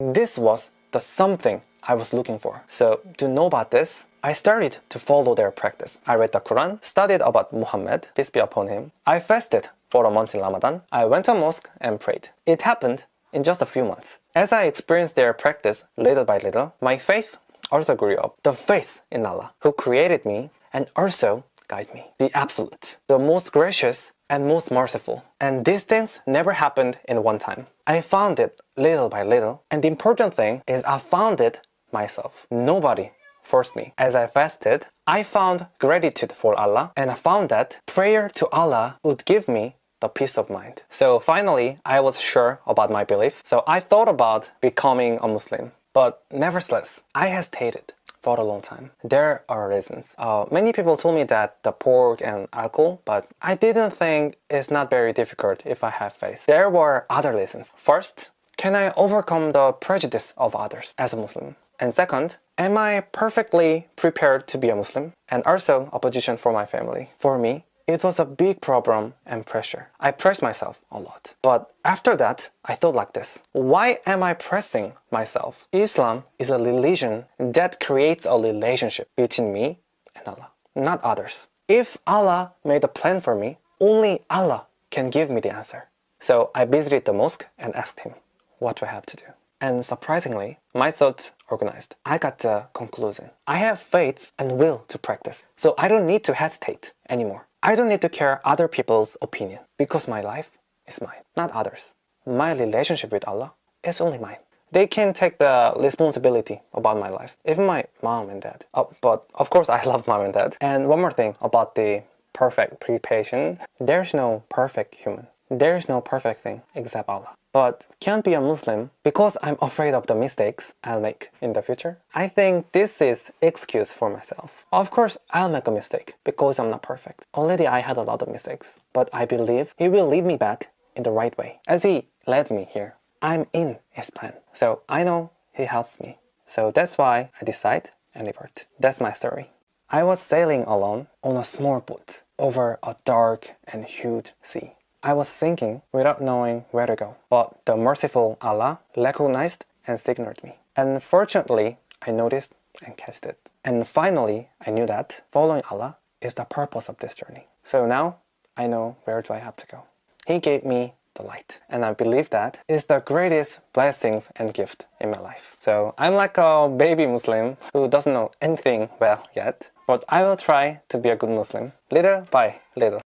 This was the something I was looking for. So to know about this, I started to follow their practice. I read the Quran, studied about Muhammad, peace be upon him. I fasted for a month in Ramadan. I went to a mosque and prayed. It happened in just a few months. As I experienced their practice little by little, my faith also grew up. The faith in Allah, who created me and also guide me. The absolute, the most gracious and most merciful. And these things never happened in one time. I found it little by little. And the important thing is I found it myself. Nobody forced me. As I fasted, I found gratitude for Allah, and I found that prayer to Allah would give me the peace of mind. So finally, I was sure about my belief. So I thought about becoming a Muslim. But nevertheless, I hesitated for a long time. There are reasons. Many people told me that the pork and alcohol, but I didn't think it's not very difficult if I have faith. There were other reasons. First, can I overcome the prejudice of others as a Muslim? And second, am I perfectly prepared to be a Muslim? And also a position for my family. For me, it was a big problem and pressure. I pressed myself a lot. But after that, I thought like this. Why am I pressing myself? Islam is a religion that creates a relationship between me and Allah, not others. If Allah made a plan for me, only Allah can give me the answer. So I visited the mosque and asked him, what do I have to do? And surprisingly, my thoughts organized. I got the conclusion. I have faith and will to practice. So I don't need to hesitate anymore. I don't need to care other people's opinion because my life is mine, not others. My relationship with Allah is only mine. They can take the responsibility about my life, even my mom and dad. But of course I love mom and dad. And one more thing about the perfect preparation. There's no perfect human. There's no perfect thing except Allah. But can't be a Muslim because I'm afraid of the mistakes I'll make in the future. I think this is excuse for myself. Of course, I'll make a mistake because I'm not perfect. Already I had a lot of mistakes, but I believe He will lead me back in the right way. As He led me here, I'm in His plan. So I know He helps me. So that's why I decide and revert. That's my story. I was sailing alone on a small boat over a dark and huge sea. I was sinking without knowing where to go. But the merciful Allah recognized and signaled me. And fortunately, I noticed and catched it. And finally, I knew that following Allah is the purpose of this journey. So now, I know where do I have to go. He gave me the light. And I believe that is the greatest blessings and gift in my life. So I'm like a baby Muslim who doesn't know anything well yet. But I will try to be a good Muslim, little by little.